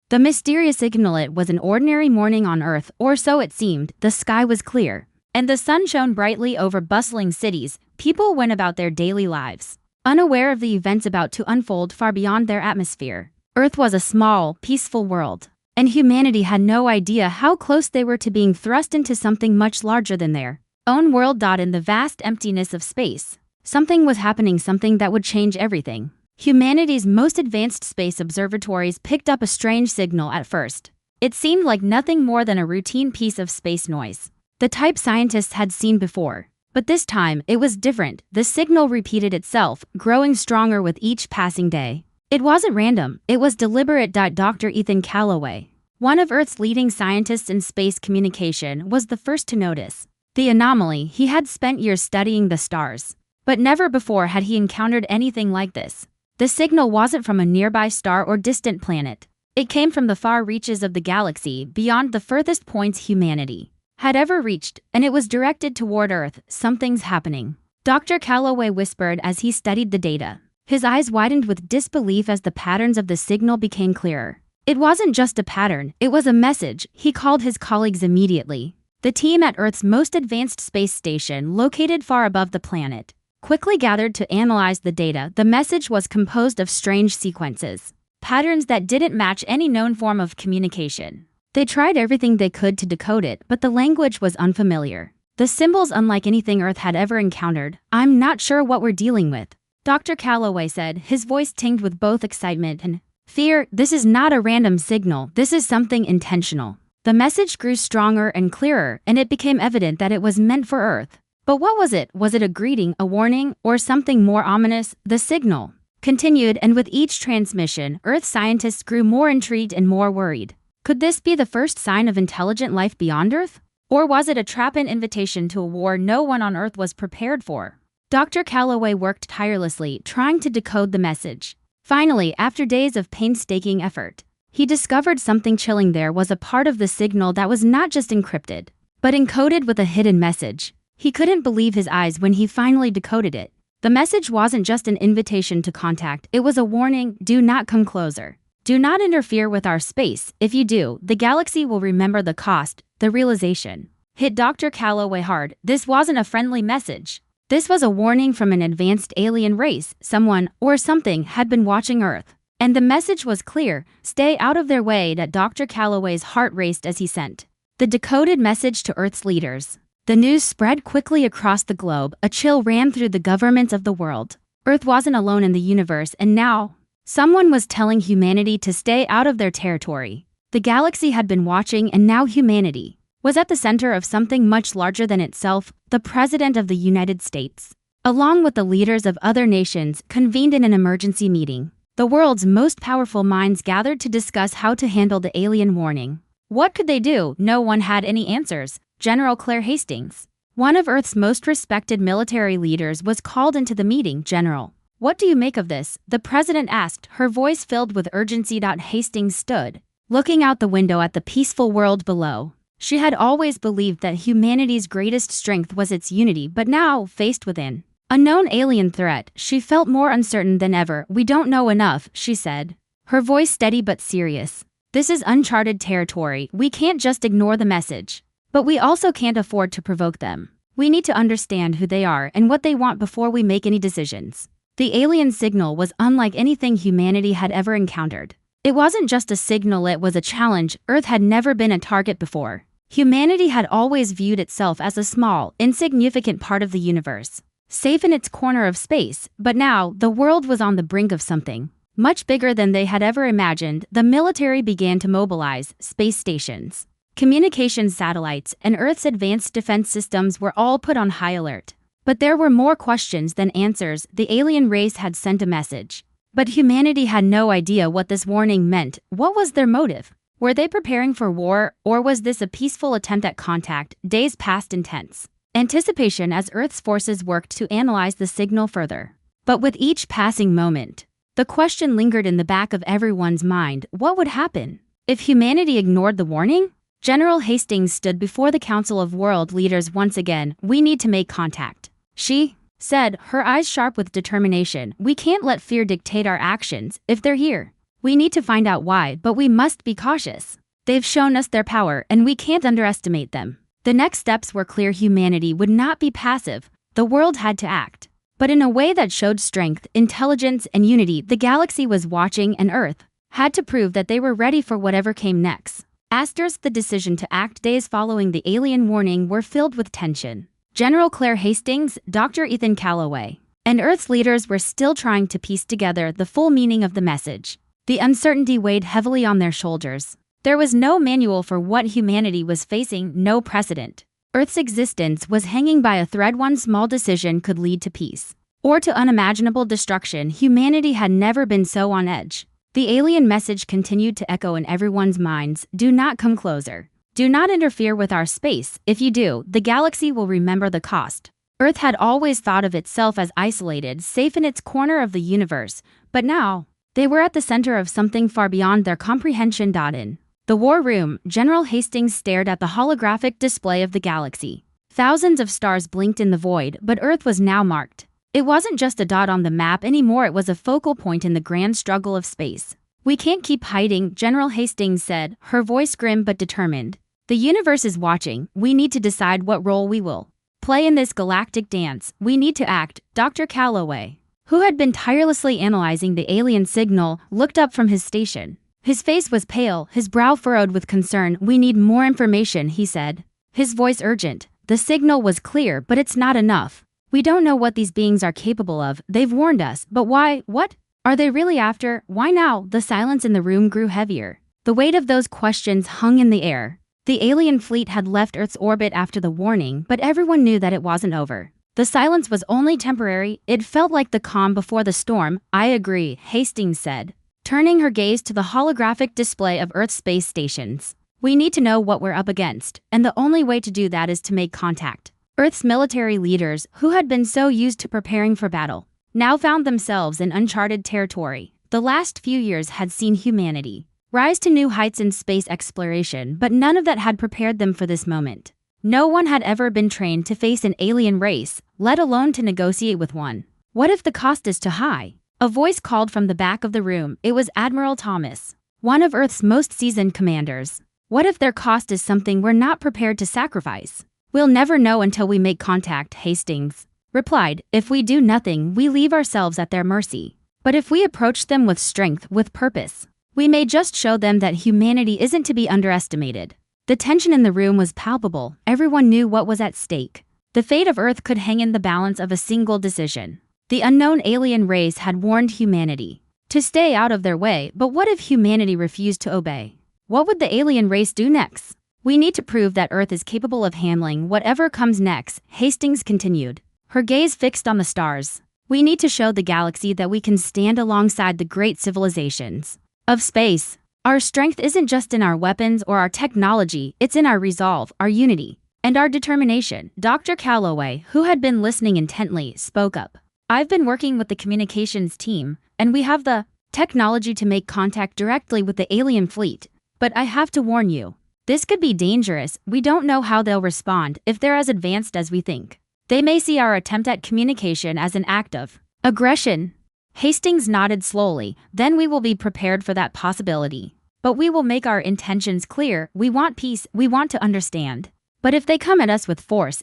The mysterious signal was an ordinary morning on Earth, or so it seemed. The sky was clear, and the sun shone brightly over bustling cities. People went about their daily lives, unaware of the events about to unfold far beyond their atmosphere. Earth was a small, peaceful world, and humanity had no idea how close they were to being thrust into something much larger than their own world. In the vast emptiness of space, something was happening, something that would change everything. Humanity's most advanced space observatories picked up a strange signal at first. It seemed like nothing more than a routine piece of space noise, the type scientists had seen before. But this time, it was different. The signal repeated itself, growing stronger with each passing day. It wasn't random, it was deliberate. Dr. Ethan Callaway, one of Earth's leading scientists in space communication, was the first to notice the anomaly. He had spent years studying the stars, but never before had he encountered anything like this. The signal wasn't from a nearby star or distant planet. It came from the far reaches of the galaxy, beyond the furthest points humanity had ever reached, and it was directed toward Earth. Something's happening, Dr. Callaway whispered as he studied the data. His eyes widened with disbelief as the patterns of the signal became clearer. It wasn't just a pattern, it was a message. He called his colleagues immediately. The team at Earth's most advanced space station, located far above the planet, quickly gathered to analyze the data. The message was composed of strange sequences, patterns that didn't match any known form of communication. They tried everything they could to decode it, but the language was unfamiliar. The symbols unlike anything Earth had ever encountered. "I'm not sure what we're dealing with," Dr. Callaway said, his voice tinged with both excitement and fear. "This is not a random signal, this is something intentional." The message grew stronger and clearer, and it became evident that it was meant for Earth. But what was it? Was it a greeting, a warning, or something more ominous? The signal continued, and with each transmission, Earth scientists grew more intrigued and more worried. Could this be the first sign of intelligent life beyond Earth? Or was it a trap, an invitation to a war no one on Earth was prepared for? Dr. Callaway worked tirelessly, trying to decode the message. Finally, after days of painstaking effort, he discovered something chilling. There was a part of the signal that was not just encrypted, but encoded with a hidden message. He couldn't believe his eyes when he finally decoded it. The message wasn't just an invitation to contact, it was a warning: do not come closer. Do not interfere with our space. If you do, the galaxy will remember the cost. The realization hit Dr. Callaway hard. This wasn't a friendly message. This was a warning from an advanced alien race. Someone, or something, had been watching Earth. And the message was clear: stay out of their way. Dr. Callaway's heart raced as he sent the decoded message to Earth's leaders. The news spread quickly across the globe. A chill ran through the governments of the world. Earth wasn't alone in the universe, and now someone was telling humanity to stay out of their territory. The galaxy had been watching, and now humanity was at the center of something much larger than itself. The President of the United States, along with the leaders of other nations, convened in an emergency meeting. The world's most powerful minds gathered to discuss how to handle the alien warning. What could they do? No one had any answers. General Claire Hastings, one of Earth's most respected military leaders, was called into the meeting. "General, what do you make of this?" the president asked, her voice filled with urgency. Hastings stood, looking out the window at the peaceful world below. She had always believed that humanity's greatest strength was its unity, but now, faced with an unknown alien threat, she felt more uncertain than ever. "We don't know enough," she said, her voice steady but serious. "This is uncharted territory. We can't just ignore the message. But we also can't afford to provoke them. We need to understand who they are and what they want before we make any decisions." The alien signal was unlike anything humanity had ever encountered. It wasn't just a signal, it was a challenge. Earth had never been a target before. Humanity had always viewed itself as a small, insignificant part of the universe, safe in its corner of space. But now, the world was on the brink of something much bigger than they had ever imagined. The military began to mobilize. Space stations, communications satellites, and Earth's advanced defense systems were all put on high alert. But there were more questions than answers. The alien race had sent a message, but humanity had no idea what this warning meant. What was their motive? Were they preparing for war, or was this a peaceful attempt at contact? Days passed in tense anticipation as Earth's forces worked to analyze the signal further. But with each passing moment, the question lingered in the back of everyone's mind: what would happen if humanity ignored the warning? General Hastings stood before the Council of World Leaders once again. "We need to make contact," she said, her eyes sharp with determination. "We can't let fear dictate our actions. If they're here, We need to find out why, but we must be cautious. They've shown us their power, and we can't underestimate them. The next steps were clear. Humanity would not be passive. The world had to act. But in a way that showed strength, intelligence, and unity. The galaxy was watching, and Earth had to prove that they were ready for whatever came next. The decision to act. Days following the alien warning were filled with tension. General Claire Hastings, Dr. Ethan Calloway, and Earth's leaders were still trying to piece together the full meaning of the message. The uncertainty weighed heavily on their shoulders. There was no manual for what humanity was facing, no precedent. Earth's existence was hanging by a thread. One small decision could lead to peace or to unimaginable destruction. Humanity had never been so on edge. The alien message continued to echo in everyone's minds. Do not come closer. Do not interfere with our space. If you do, the galaxy will remember the cost. Earth had always thought of itself as isolated, safe in its corner of the universe, but now they were at the center of something far beyond their comprehension. In the war room, General Hastings stared at the holographic display of the galaxy. Thousands of stars blinked in the void, but Earth was now marked. It wasn't just a dot on the map anymore, it was a focal point in the grand struggle of space. We can't keep hiding, General Hastings said, her voice grim but determined. The universe is watching. We need to decide what role we will play in this galactic dance. We need to act. Dr. Calloway, who had been tirelessly analyzing the alien signal, looked up from his station. His face was pale, his brow furrowed with concern. We need more information, he said, his voice urgent. The signal was clear, but it's not enough. We don't know what these beings are capable of. They've warned us, but why? What are they really after? Why now? The silence in the room grew heavier. The weight of those questions hung in the air. The alien fleet had left Earth's orbit after the warning, but everyone knew that it wasn't over. The silence was only temporary. It felt like the calm before the storm. I agree, Hastings said, turning her gaze to the holographic display of Earth's space stations. We need to know what we're up against, and the only way to do that is to make contact. Earth's military leaders, who had been so used to preparing for battle, now found themselves in uncharted territory. The last few years had seen humanity rise to new heights in space exploration, but none of that had prepared them for this moment. No one had ever been trained to face an alien race, let alone to negotiate with one. What if the cost is too high? A voice called from the back of the room. It was Admiral Thomas, one of Earth's most seasoned commanders. What if their cost is something we're not prepared to sacrifice? We'll never know until we make contact, Hastings replied. If we do nothing, we leave ourselves at their mercy. But if we approach them with strength, with purpose, we may just show them that humanity isn't to be underestimated. The tension in the room was palpable. Everyone knew what was at stake. The fate of Earth could hang in the balance of a single decision. The unknown alien race had warned humanity to stay out of their way, but what if humanity refused to obey? What would the alien race do next? We need to prove that Earth is capable of handling whatever comes next, Hastings continued, her gaze fixed on the stars. We need to show the galaxy that we can stand alongside the great civilizations of space. Our strength isn't just in our weapons or our technology, it's in our resolve, our unity, and our determination. Dr. Calloway, who had been listening intently, spoke up. I've been working with the communications team, and we have the technology to make contact directly with the alien fleet. But I have to warn you, this could be dangerous. We don't know how they'll respond if they're as advanced as we think. They may see our attempt at communication as an act of aggression. Hastings nodded slowly. Then we will be prepared for that possibility. But we will make our intentions clear. We want peace. We want to understand. But if they come at us with force,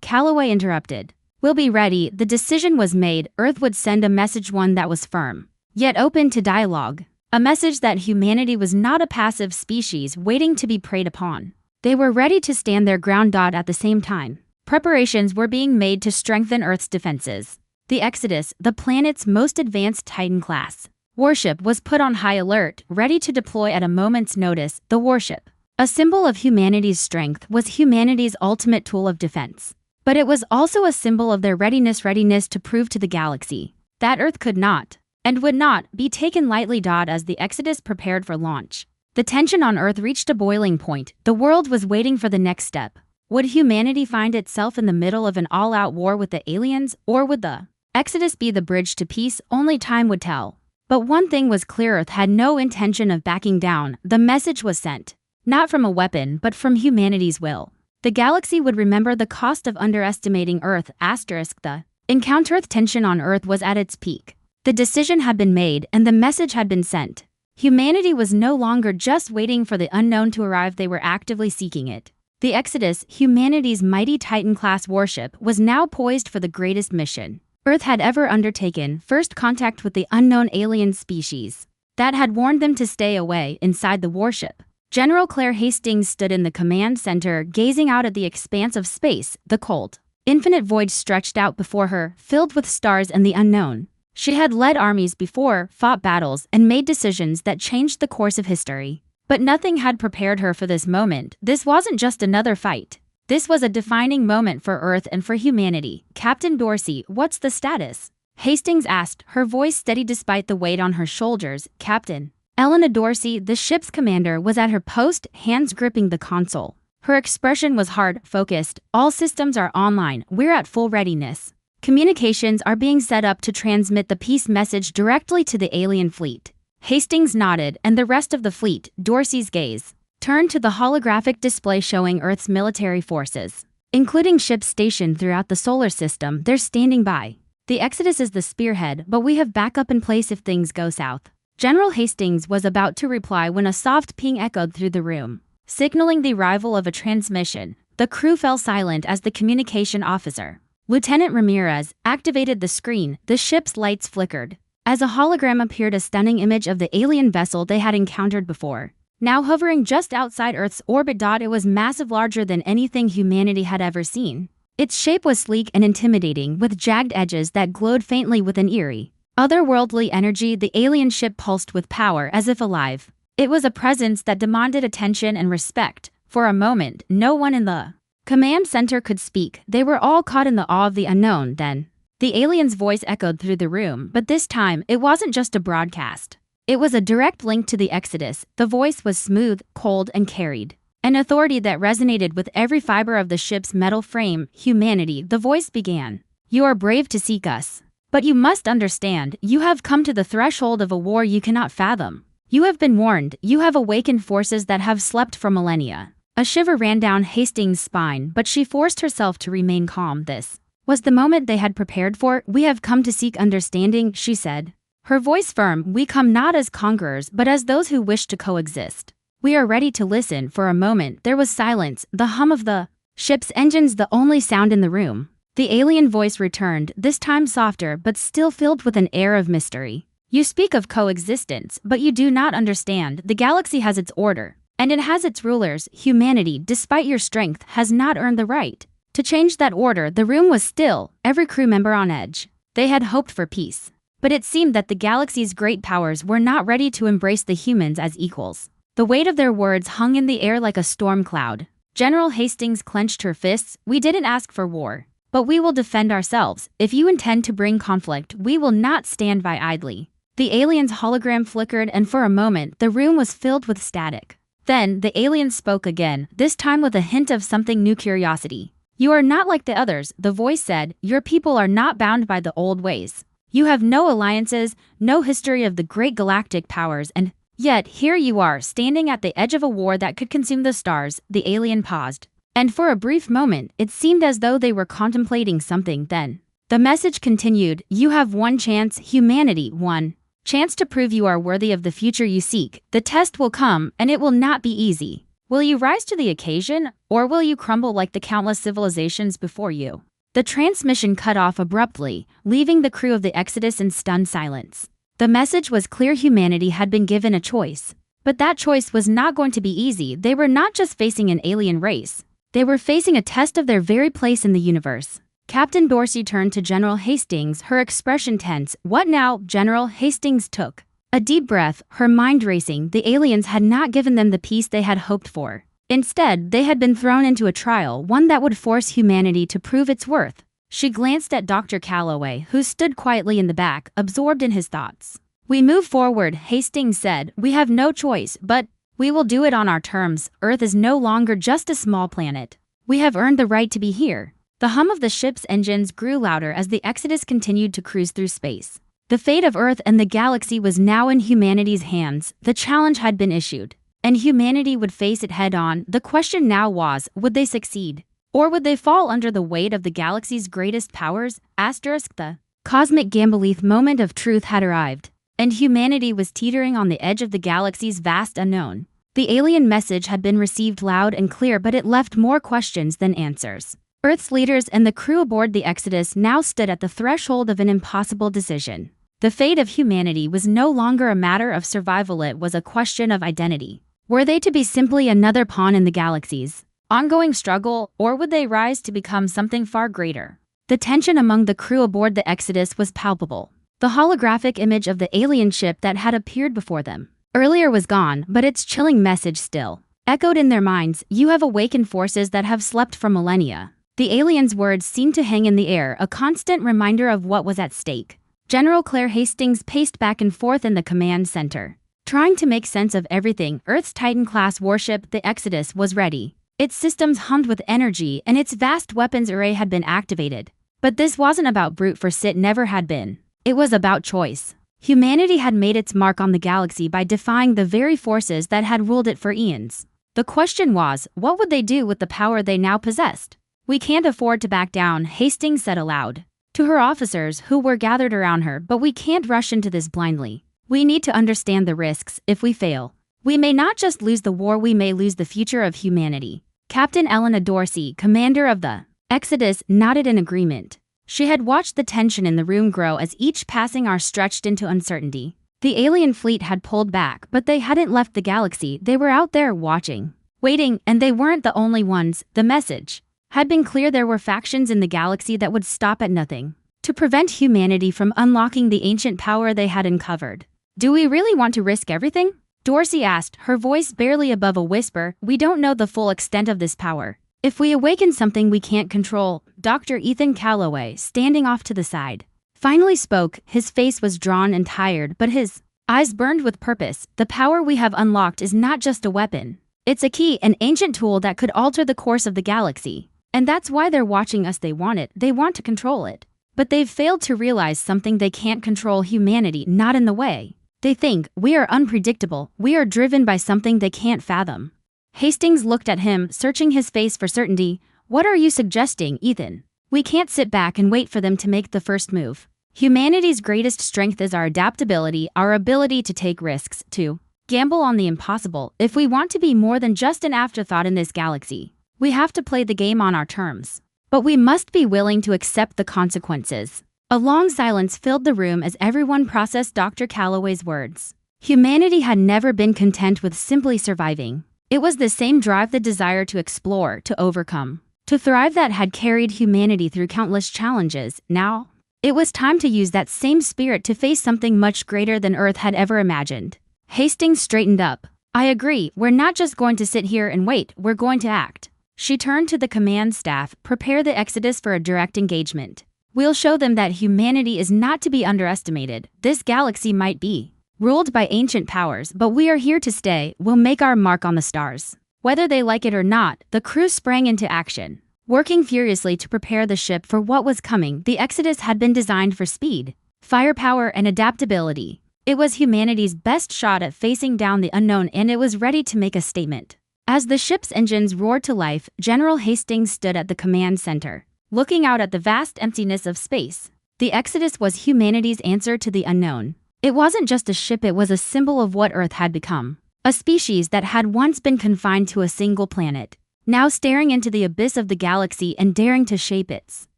Calloway interrupted. We'll be ready. The decision was made. Earth would send a message, one that was firm, yet open to dialogue. A message that humanity was not a passive species waiting to be preyed upon. They were ready to stand their ground. At the same time, preparations were being made to strengthen Earth's defenses. The Exodus, the planet's most advanced Titan-Class Warship, was put on high alert, ready to deploy at a moment's notice. The warship, a symbol of humanity's strength, was humanity's ultimate tool of defense. But it was also a symbol of their readiness to prove to the galaxy that Earth could not, and would not, be taken lightly. As the Exodus prepared for launch, the tension on Earth reached a boiling point. The world was waiting for the next step. Would humanity find itself in the middle of an all-out war with the aliens, or would the Exodus be the bridge to peace? Only time would tell. But one thing was clear: Earth had no intention of backing down. The message was sent, not from a weapon, but from humanity's will. The galaxy would remember the cost of underestimating Earth. The encounter. Tension on Earth was at its peak. The decision had been made and the message had been sent. Humanity was no longer just waiting for the unknown to arrive, they were actively seeking it. The Exodus, humanity's mighty Titan-Class warship, was now poised for the greatest mission Earth had ever undertaken, first contact with the unknown alien species that had warned them to stay away. Inside the warship, General Claire Hastings stood in the command center, gazing out at the expanse of space. The cold, infinite void stretched out before her, filled with stars and the unknown. She had led armies before, fought battles, and made decisions that changed the course of history. But nothing had prepared her for this moment. This wasn't just another fight. This was a defining moment for Earth and for humanity. "Captain Dorsey, what's the status?" Hastings asked, her voice steady despite the weight on her shoulders. "Captain Elena Dorsey," the ship's commander, was at her post, hands gripping the console. Her expression was hard, focused. "All systems are online. We're at full readiness. Communications are being set up to transmit the peace message directly to the alien fleet." Hastings nodded, and the rest of the fleet, Dorsey's gaze, turned to the holographic display showing Earth's military forces, including ships stationed throughout the solar system. "They're standing by. The Exodus is the spearhead, but we have backup in place if things go south." General Hastings was about to reply when a soft ping echoed through the room, signaling the arrival of a transmission. The crew fell silent as the communication officer, Lieutenant Ramirez, activated the screen. The ship's lights flickered as a hologram appeared, a stunning image of the alien vessel they had encountered before, now hovering just outside Earth's orbit. It was massive, larger than anything humanity had ever seen. Its shape was sleek and intimidating, with jagged edges that glowed faintly with an eerie, otherworldly energy. The alien ship pulsed with power, as if alive. It was a presence that demanded attention and respect. For a moment, no one in the command center could speak. They were all caught in the awe of the unknown. Then the alien's voice echoed through the room, but this time, it wasn't just a broadcast. It was a direct link to the Exodus. The voice was smooth, cold, and carried an authority that resonated with every fiber of the ship's metal frame. "Humanity," the voice began, "you are brave to seek us. But you must understand, you have come to the threshold of a war you cannot fathom. You have been warned. You have awakened forces that have slept for millennia." A shiver ran down Hastings' spine, but she forced herself to remain calm. This was the moment they had prepared for. "We have come to seek understanding," she said, her voice firm. "We come not as conquerors, but as those who wish to coexist. We are ready to listen." For a moment, there was silence, the hum of the ship's engines the only sound in the room. The alien voice returned, this time softer but still filled with an air of mystery. "You speak of coexistence, but you do not understand. The galaxy has its order, and it has its rulers. Humanity, despite your strength, has not earned the right to change that order." The room was still, every crew member on edge. They had hoped for peace, but it seemed that the galaxy's great powers were not ready to embrace the humans as equals. The weight of their words hung in the air like a storm cloud. General Hastings clenched her fists. "We didn't ask for war, but we will defend ourselves. If you intend to bring conflict, we will not stand by idly." The alien's hologram flickered, and for a moment, the room was filled with static. Then, the alien spoke again, this time with a hint of something new: "Curiosity. You are not like the others," the voice said. "Your people are not bound by the old ways. You have no alliances, no history of the great galactic powers, and yet here you are, standing at the edge of a war that could consume the stars." The alien paused, and for a brief moment, it seemed as though they were contemplating something. Then the message continued, "You have one chance, humanity, one chance to prove you are worthy of the future you seek. The test will come, and it will not be easy. Will you rise to the occasion, or will you crumble like the countless civilizations before you?" The transmission cut off abruptly, leaving the crew of the Exodus in stunned silence. The message was clear: humanity had been given a choice. But that choice was not going to be easy. They were not just facing an alien race. They were facing a test of their very place in the universe. Captain Dorsey turned to General Hastings, her expression tense. "What now?" General Hastings took a deep breath, her mind racing. The aliens had not given them the peace they had hoped for. Instead, they had been thrown into a trial, one that would force humanity to prove its worth. She glanced at Dr. Calloway, who stood quietly in the back, absorbed in his thoughts. "We move forward," Hastings said. "We have no choice, but we will do it on our terms. Earth is no longer just a small planet. We have earned the right to be here." The hum of the ship's engines grew louder as the Exodus continued to cruise through space. The fate of Earth and the galaxy was now in humanity's hands. The challenge had been issued, and humanity would face it head-on. The question now was, would they succeed? Or would they fall under the weight of the galaxy's greatest powers? The cosmic Gambalith moment of truth had arrived, and humanity was teetering on the edge of the galaxy's vast unknown. The alien message had been received loud and clear, but it left more questions than answers. Earth's leaders and the crew aboard the Exodus now stood at the threshold of an impossible decision. The fate of humanity was no longer a matter of survival, it was a question of identity. Were they to be simply another pawn in the galaxy's ongoing struggle, or would they rise to become something far greater? The tension among the crew aboard the Exodus was palpable. The holographic image of the alien ship that had appeared before them earlier was gone, but its chilling message still echoed in their minds. You have awakened forces that have slept for millennia. The aliens' words seemed to hang in the air, a constant reminder of what was at stake. General Claire Hastings paced back and forth in the command center, trying to make sense of everything. Earth's Titan-Class Warship, the Exodus, was ready. Its systems hummed with energy, and its vast weapons array had been activated. But this wasn't about brute force, it never had been. It was about choice. Humanity had made its mark on the galaxy by defying the very forces that had ruled it for eons. The question was, what would they do with the power they now possessed? We can't afford to back down, Hastings said aloud to her officers who were gathered around her, but we can't rush into this blindly. We need to understand the risks. If we fail, we may not just lose the war, we may lose the future of humanity. Captain Elena Dorsey, commander of the Exodus, nodded in agreement. She had watched the tension in the room grow as each passing hour stretched into uncertainty. The alien fleet had pulled back, but they hadn't left the galaxy. They were out there watching, waiting, and they weren't the only ones. The message had been clear: there were factions in the galaxy that would stop at nothing to prevent humanity from unlocking the ancient power they had uncovered. Do we really want to risk everything? Dorsey asked, her voice barely above a whisper. We don't know the full extent of this power. If we awaken something we can't control, Dr. Ethan Calloway, standing off to the side, finally spoke. His face was drawn and tired, but his eyes burned with purpose. The power we have unlocked is not just a weapon. It's a key, an ancient tool that could alter the course of the galaxy. And that's why they're watching us. They want it. They want to control it. But they've failed to realize something: they can't control humanity, not in the way they think. We are unpredictable. We are driven by something they can't fathom. Hastings looked at him, searching his face for certainty. What are you suggesting, Ethan? We can't sit back and wait for them to make the first move. Humanity's greatest strength is our adaptability, our ability to take risks, to gamble on the impossible. If we want to be more than just an afterthought in this galaxy, we have to play the game on our terms. But we must be willing to accept the consequences. A long silence filled the room as everyone processed Dr. Calloway's words. Humanity had never been content with simply surviving. It was the same drive, the desire to explore, to overcome, to thrive, that had carried humanity through countless challenges. Now, it was time to use that same spirit to face something much greater than Earth had ever imagined. Hastings straightened up. I agree, we're not just going to sit here and wait, we're going to act. She turned to the command staff. Prepare the Exodus for a direct engagement. We'll show them that humanity is not to be underestimated. This galaxy might be ruled by ancient powers, but we are here to stay. We'll make our mark on the stars. Whether they like it or not, the crew sprang into action, working furiously to prepare the ship for what was coming. The Exodus had been designed for speed, firepower, and adaptability. It was humanity's best shot at facing down the unknown, and it was ready to make a statement. As the ship's engines roared to life, General Hastings stood at the command center, looking out at the vast emptiness of space. The Exodus was humanity's answer to the unknown. It wasn't just a ship, it was a symbol of what Earth had become. A species that had once been confined to a single planet, now staring into the abyss of the galaxy and daring to shape its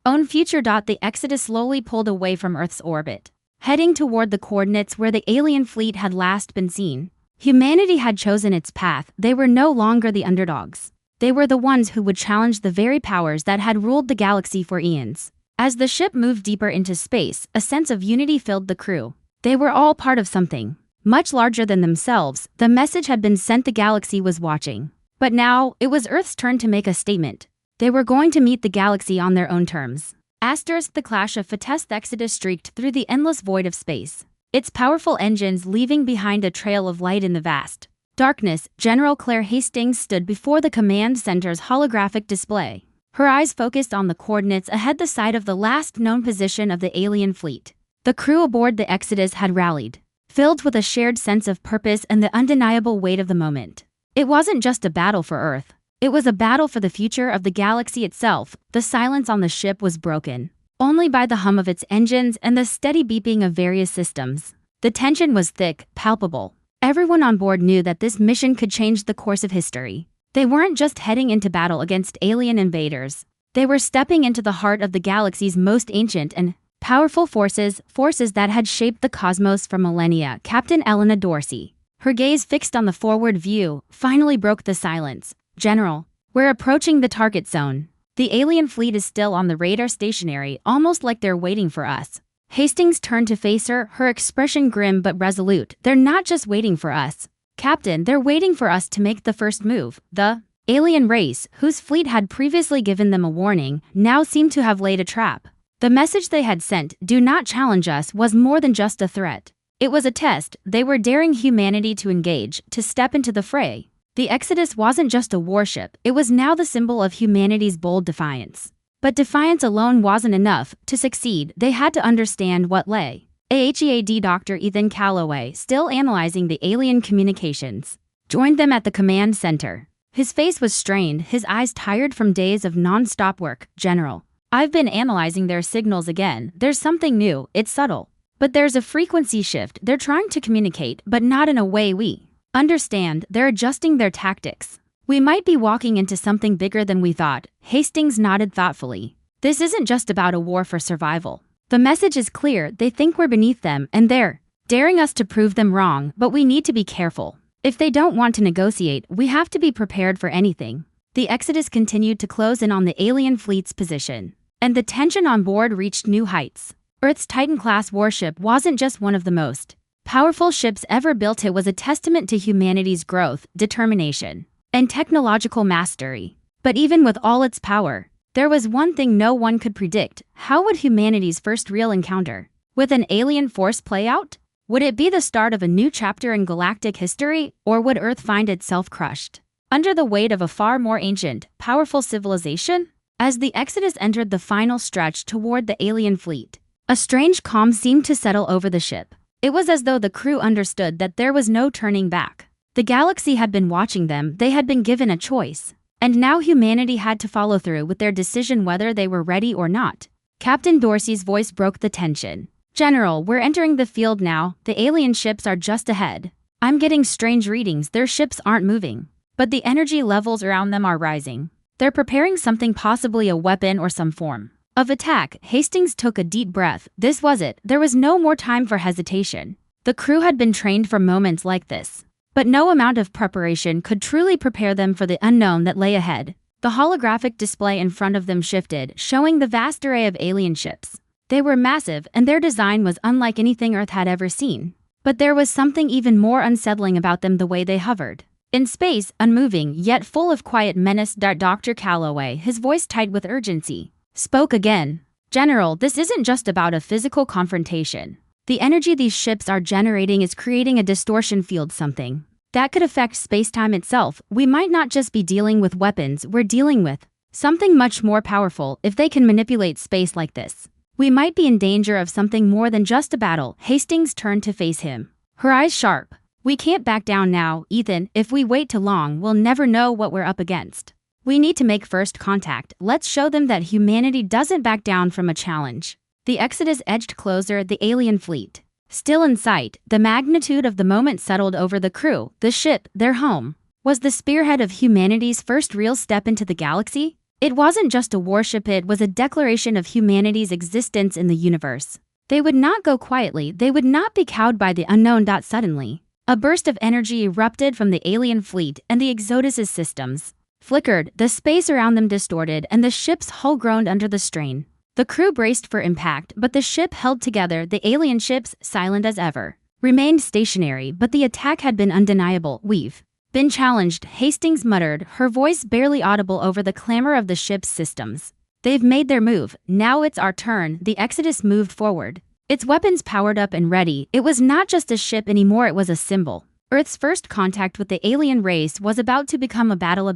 own future. The Exodus slowly pulled away from Earth's orbit, heading toward the coordinates where the alien fleet had last been seen. Humanity had chosen its path. They were no longer the underdogs. They were the ones who would challenge the very powers that had ruled the galaxy for eons. As the ship moved deeper into space, a sense of unity filled the crew. They were all part of something much larger than themselves. The message had been sent. The galaxy was watching. But now, it was Earth's turn to make a statement. They were going to meet the galaxy on their own terms. The clash of Fatest Exodus streaked through the endless void of space, its powerful engines leaving behind a trail of light in the vast darkness. General Claire Hastings stood before the command center's holographic display, her eyes focused on the coordinates ahead, the site of the last known position of the alien fleet. The crew aboard the Exodus had rallied, filled with a shared sense of purpose and the undeniable weight of the moment. It wasn't just a battle for Earth. It was a battle for the future of the galaxy itself. The silence on the ship was broken. only by the hum of its engines and the steady beeping of various systems. The tension was thick, palpable. Everyone on board knew that this mission could change the course of history. They weren't just heading into battle against alien invaders. They were stepping into the heart of the galaxy's most ancient and powerful forces that had shaped the cosmos for millennia. Captain Elena Dorsey, her gaze fixed on the forward view, finally broke the silence. "General, we're approaching the target zone. The alien fleet is still on the radar, stationary, almost like they're waiting for us." Hastings turned to face her, her expression grim but resolute. "They're not just waiting for us, Captain, they're waiting for us to make the first move." The alien race, whose fleet had previously given them a warning, now seemed to have laid a trap. The message they had sent, "Do not challenge us," was more than just a threat. It was a test. They were daring humanity to engage, to step into the fray. The Exodus wasn't just a warship, it was now the symbol of humanity's bold defiance. But defiance alone wasn't enough. To succeed, they had to understand what lay ahead. Dr. Ethan Calloway, still analyzing the alien communications, joined them at the command center. His face was strained, his eyes tired from days of non-stop work. "General, I've been analyzing their signals again. There's something new, it's subtle. But there's a frequency shift. They're trying to communicate, but not in a way we understand. They're adjusting their tactics. We might be walking into something bigger than we thought." Hastings nodded thoughtfully. "This isn't just about a war for survival. The message is clear. They think we're beneath them, and they're daring us to prove them wrong, but we need to be careful. If they don't want to negotiate, we have to be prepared for anything." The Exodus continued to close in on the alien fleet's position, and the tension on board reached new heights. Earth's Titan-Class Warship wasn't just one of the most powerful ships ever built. It was a testament to humanity's growth, determination, and technological mastery. But even with all its power, there was one thing no one could predict. How would humanity's first real encounter with an alien force play out? Would it be the start of a new chapter in galactic history, or would Earth find itself crushed under the weight of a far more ancient, powerful civilization? As the Exodus entered the final stretch toward the alien fleet, a strange calm seemed to settle over the ship. It was as though the crew understood that there was no turning back. The galaxy had been watching them, they had been given a choice, and now humanity had to follow through with their decision whether they were ready or not. Captain Dorsey's voice broke the tension. "General, we're entering the field now. The alien ships are just ahead. I'm getting strange readings. Their ships aren't moving, but the energy levels around them are rising. They're preparing something, possibly a weapon or some form of attack." Hastings took a deep breath. This was it. There was no more time for hesitation. The crew had been trained for moments like this, but no amount of preparation could truly prepare them for the unknown that lay ahead. The holographic display in front of them shifted, showing the vast array of alien ships. They were massive, and their design was unlike anything Earth had ever seen. But there was something even more unsettling about them: the way they hovered in space, unmoving, yet full of quiet menace. Dr. Calloway, his voice tight with urgency, spoke again. "General, this isn't just about a physical confrontation. The energy these ships are generating is creating a distortion field, something that could affect space-time itself. We might not just be dealing with weapons, we're dealing with something much more powerful. If they can manipulate space like this, we might be in danger of something more than just a battle." Hastings turned to face him, her eyes sharp. "We can't back down now, Ethan. If we wait too long, we'll never know what we're up against. We need to make first contact. Let's show them that humanity doesn't back down from a challenge." The Exodus edged closer, the alien fleet still in sight. The magnitude of the moment settled over the crew. The ship, their home, was the spearhead of humanity's first real step into the galaxy. It wasn't just a warship, it was a declaration of humanity's existence in the universe. They would not go quietly, they would not be cowed by the unknown. Suddenly, a burst of energy erupted from the alien fleet, and the Exodus's systems flickered, the space around them distorted, and the ship's hull groaned under the strain. The crew braced for impact, but the ship held together. The alien ships, silent as ever, remained stationary, but the attack had been undeniable. "We've been challenged," Hastings muttered, her voice barely audible over the clamor of the ship's systems. "They've made their move. Now it's our turn." The Exodus moved forward, its weapons powered up and ready. It was not just a ship anymore, it was a symbol. Earth's first contact with the alien race was about to become a battle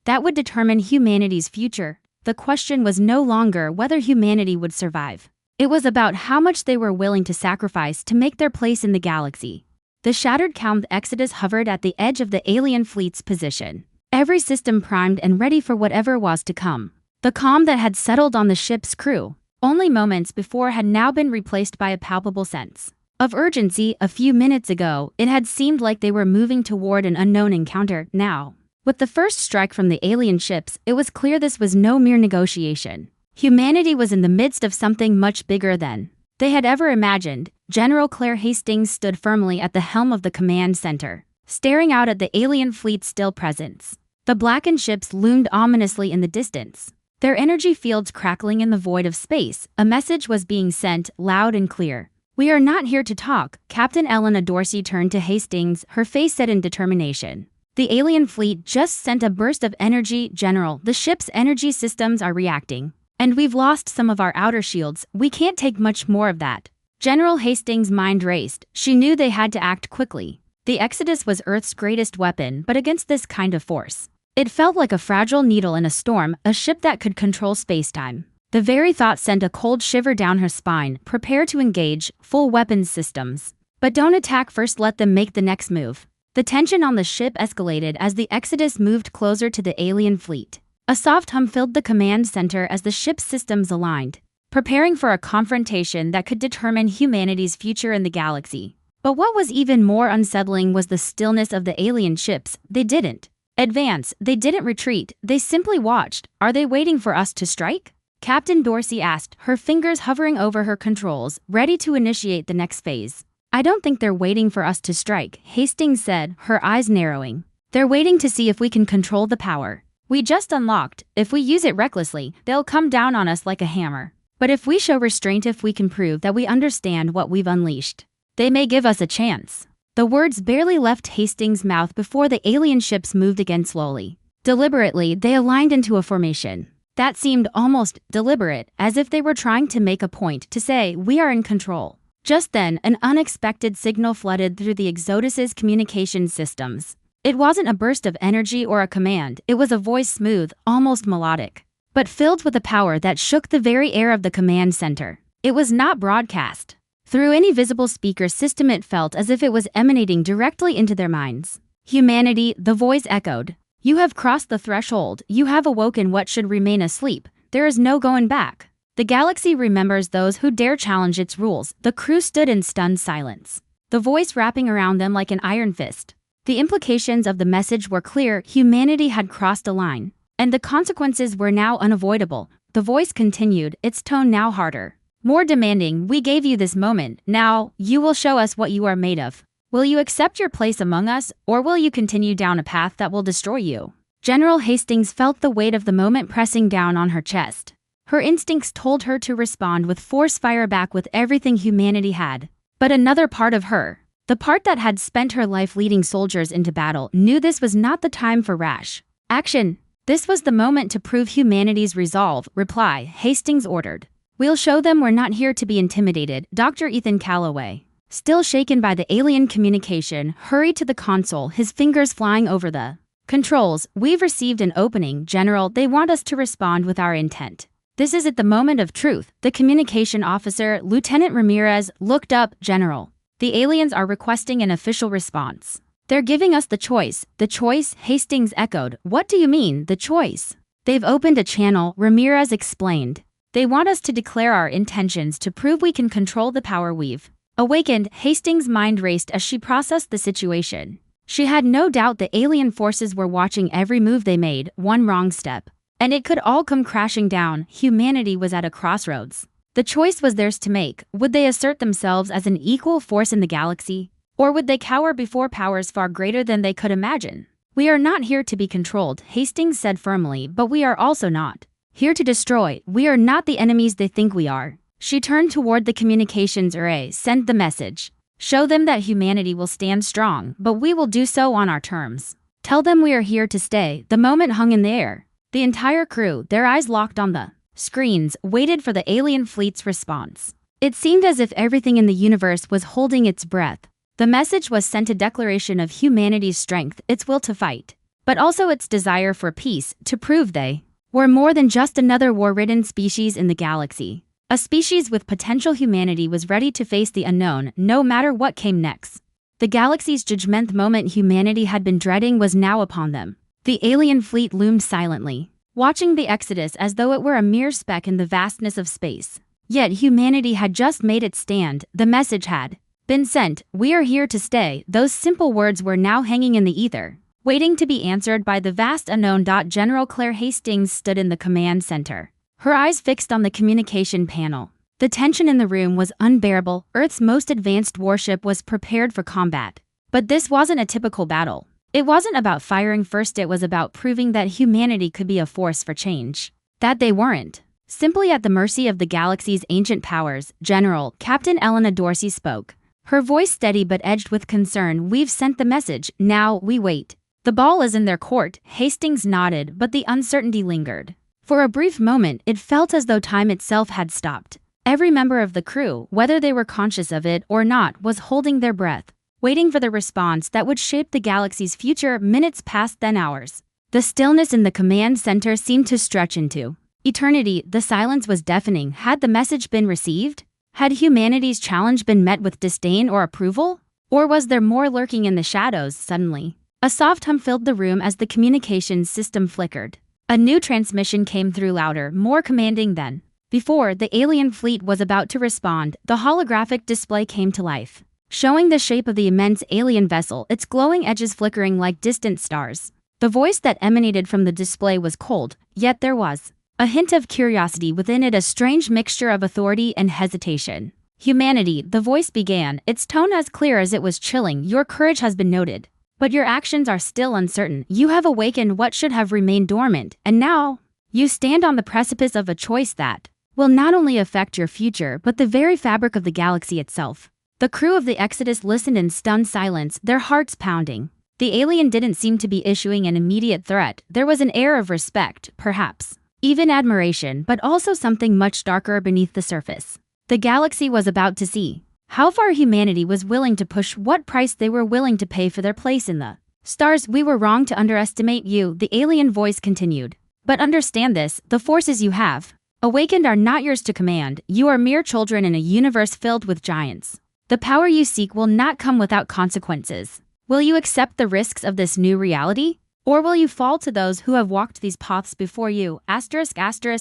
that would determine humanity's future. The question was no longer whether humanity would survive. It was about how much they were willing to sacrifice to make their place in the galaxy. The shattered calm Exodus hovered at the edge of the alien fleet's position, every system primed and ready for whatever was to come. The calm that had settled on the ship's crew only moments before had now been replaced by a palpable sense of urgency. A few minutes ago, it had seemed like they were moving toward an unknown encounter. Now, with the first strike from the alien ships, it was clear this was no mere negotiation. Humanity was in the midst of something much bigger than they had ever imagined. General Claire Hastings stood firmly at the helm of the command center, staring out at the alien fleet's still presence. The blackened ships loomed ominously in the distance, their energy fields crackling in the void of space. A message was being sent, loud and clear. "We are not here to talk." Captain Elena Dorsey turned to Hastings, her face set in determination. "The alien fleet just sent a burst of energy, General. The ship's energy systems are reacting, and we've lost some of our outer shields. We can't take much more of that." General Hastings' mind raced. She knew they had to act quickly. The Exodus was Earth's greatest weapon, but against this kind of force, it felt like a fragile needle in a storm, a ship that could control space-time. The very thought sent a cold shiver down her spine. Prepare to engage, full weapons systems. But don't attack first, let them make the next move. The tension on the ship escalated as the Exodus moved closer to the alien fleet. A soft hum filled the command center as the ship's systems aligned, preparing for a confrontation that could determine humanity's future in the galaxy. But what was even more unsettling was the stillness of the alien ships. They didn't advance, they didn't retreat, they simply watched. "Are they waiting for us to strike?" Captain Dorsey asked, her fingers hovering over her controls, ready to initiate the next phase. "I don't think they're waiting for us to strike," Hastings said, her eyes narrowing. "They're waiting to see if we can control the power we just unlocked. If we use it recklessly, they'll come down on us like a hammer. But if we show restraint, if we can prove that we understand what we've unleashed, they may give us a chance." The words barely left Hastings' mouth before the alien ships moved again slowly. Deliberately, they aligned into a formation that seemed almost deliberate, as if they were trying to make a point, to say, "We are in control." Just then, an unexpected signal flooded through the Exodus's communication systems. It wasn't a burst of energy or a command, it was a voice, smooth, almost melodic, but filled with a power that shook the very air of the command center. It was not broadcast through any visible speaker system, it felt as if it was emanating directly into their minds. "Humanity," the voice echoed. "You have crossed the threshold, you have awoken what should remain asleep. There is no going back. The galaxy remembers those who dare challenge its rules." The crew stood in stunned silence, the voice wrapping around them like an iron fist. The implications of the message were clear. Humanity had crossed a line, and the consequences were now unavoidable. The voice continued, its tone now harder, more demanding. "We gave you this moment. Now, you will show us what you are made of. Will you accept your place among us, or will you continue down a path that will destroy you?" General Hastings felt the weight of the moment pressing down on her chest. Her instincts told her to respond with force, fire back with everything humanity had. But another part of her, the part that had spent her life leading soldiers into battle, knew this was not the time for rash action. This was the moment to prove humanity's resolve. "Reply," Hastings ordered. "We'll show them we're not here to be intimidated." Dr. Ethan Calloway, still shaken by the alien communication, hurried to the console, his fingers flying over the controls. "We've received an opening, General. They want us to respond with our intent. This is at the moment of truth." The communication officer, Lieutenant Ramirez, looked up. "General, the aliens are requesting an official response. They're giving us the choice." "The choice?" Hastings echoed. "What do you mean, the choice?" "They've opened a channel," Ramirez explained. "They want us to declare our intentions to prove we can control the power we've awakened." Hastings' mind raced as she processed the situation. She had no doubt the alien forces were watching every move they made. One wrong step, and it could all come crashing down. Humanity was at a crossroads. The choice was theirs to make. Would they assert themselves as an equal force in the galaxy? Or would they cower before powers far greater than they could imagine? "We are not here to be controlled," Hastings said firmly, "but we are also not here to destroy. We are not the enemies they think we are." She turned toward the communications array. "Send the message. Show them that humanity will stand strong, but we will do so on our terms. Tell them we are here to stay." The moment hung in the air. The entire crew, their eyes locked on the screens, waited for the alien fleet's response. It seemed as if everything in the universe was holding its breath. The message was sent, a declaration of humanity's strength, its will to fight, but also its desire for peace, to prove they were more than just another war-ridden species in the galaxy. A species with potential. Humanity was ready to face the unknown, no matter what came next. The galaxy's judgment moment humanity had been dreading was now upon them. The alien fleet loomed silently, watching the Exodus as though it were a mere speck in the vastness of space. Yet humanity had just made its stand, the message had been sent, "We are here to stay." Those simple words were now hanging in the ether, waiting to be answered by the vast unknown. General Claire Hastings stood in the command center, her eyes fixed on the communication panel. The tension in the room was unbearable. Earth's most advanced warship was prepared for combat. But this wasn't a typical battle. It wasn't about firing first, it was about proving that humanity could be a force for change. That they weren't simply at the mercy of the galaxy's ancient powers. General, Captain Elena Dorsey spoke, her voice steady but edged with concern. "We've sent the message, now we wait. The ball is in their court." Hastings nodded, but the uncertainty lingered. For a brief moment, it felt as though time itself had stopped. Every member of the crew, whether they were conscious of it or not, was holding their breath, waiting for the response that would shape the galaxy's future. Minutes passed, then hours. The stillness in the command center seemed to stretch into eternity. The silence was deafening. Had the message been received? Had humanity's challenge been met with disdain or approval? Or was there more lurking in the shadows? Suddenly, a soft hum filled the room as the communications system flickered. A new transmission came through, louder, more commanding than before. The alien fleet was about to respond. The holographic display came to life, showing the shape of the immense alien vessel, its glowing edges flickering like distant stars. The voice that emanated from the display was cold, yet there was a hint of curiosity within it, a strange mixture of authority and hesitation. "Humanity," the voice began, its tone as clear as it was chilling, "your courage has been noted. But your actions are still uncertain. You have awakened what should have remained dormant, and now you stand on the precipice of a choice that will not only affect your future but the very fabric of the galaxy itself." The crew of the Exodus listened in stunned silence, their hearts pounding. The alien didn't seem to be issuing an immediate threat. There was an air of respect, perhaps even admiration, but also something much darker beneath the surface. The galaxy was about to see how far humanity was willing to push, what price they were willing to pay for their place in the stars. "We were wrong to underestimate you," the alien voice continued. "But understand this, the forces you have awakened are not yours to command. You are mere children in a universe filled with giants. The power you seek will not come without consequences. Will you accept the risks of this new reality? Or will you fall to those who have walked these paths before you?"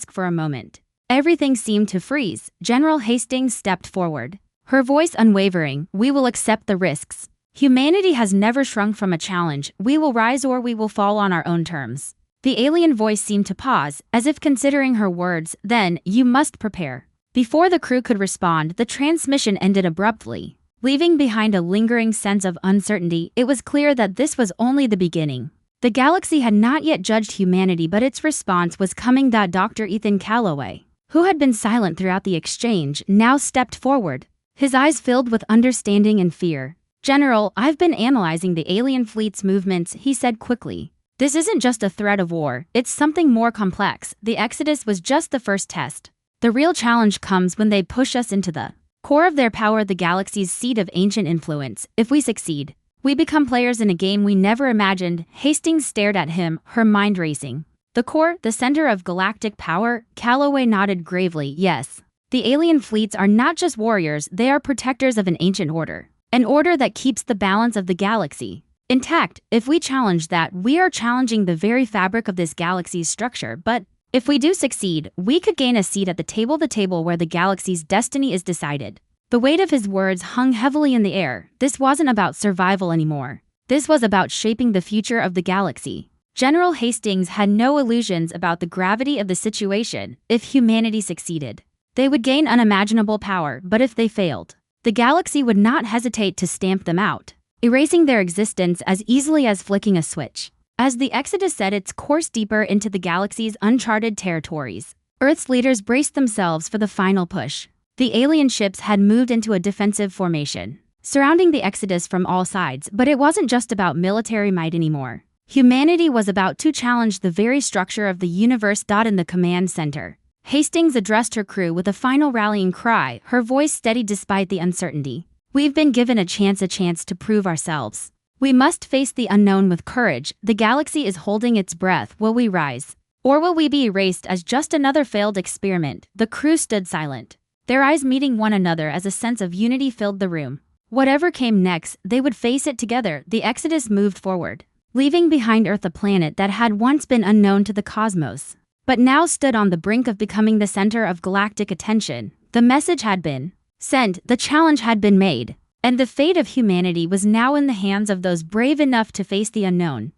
For a moment, everything seemed to freeze. General Hastings stepped forward, her voice unwavering. "We will accept the risks. Humanity has never shrunk from a challenge. We will rise or we will fall on our own terms." The alien voice seemed to pause, as if considering her words. "Then, you must prepare." Before the crew could respond, the transmission ended abruptly, leaving behind a lingering sense of uncertainty. It was clear that this was only the beginning. The galaxy had not yet judged humanity, but its response was coming. Dr. Ethan Calloway, who had been silent throughout the exchange, now stepped forward, his eyes filled with understanding and fear. "General, I've been analyzing the alien fleet's movements," he said quickly. "This isn't just a threat of war, it's something more complex. The Exodus was just the first test. The real challenge comes when they push us into the core of their power, the galaxy's seat of ancient influence. If we succeed, we become players in a game we never imagined." Hastings stared at him, her mind racing. "The core, the center of galactic power?" Calloway nodded gravely. "Yes. The alien fleets are not just warriors, they are protectors of an ancient order. An order that keeps the balance of the galaxy intact. If we challenge that, we are challenging the very fabric of this galaxy's structure. But if we do succeed, we could gain a seat at the table where the galaxy's destiny is decided." The weight of his words hung heavily in the air. This wasn't about survival anymore. This was about shaping the future of the galaxy. General Hastings had no illusions about the gravity of the situation. If humanity succeeded, they would gain unimaginable power, but if they failed, the galaxy would not hesitate to stamp them out, erasing their existence as easily as flicking a switch. As the Exodus set its course deeper into the galaxy's uncharted territories, Earth's leaders braced themselves for the final push. The alien ships had moved into a defensive formation, surrounding the Exodus from all sides. But it wasn't just about military might anymore. Humanity was about to challenge the very structure of the universe. In the command center, Hastings addressed her crew with a final rallying cry, her voice steady despite the uncertainty. "We've been given a chance to prove ourselves. We must face the unknown with courage. The galaxy is holding its breath. Will we rise? Or will we be erased as just another failed experiment?" The crew stood silent, their eyes meeting one another as a sense of unity filled the room. Whatever came next, they would face it together. The Exodus moved forward, leaving behind Earth, a planet that had once been unknown to the cosmos, but now stood on the brink of becoming the center of galactic attention. The message had been sent, the challenge had been made, and the fate of humanity was now in the hands of those brave enough to face the unknown.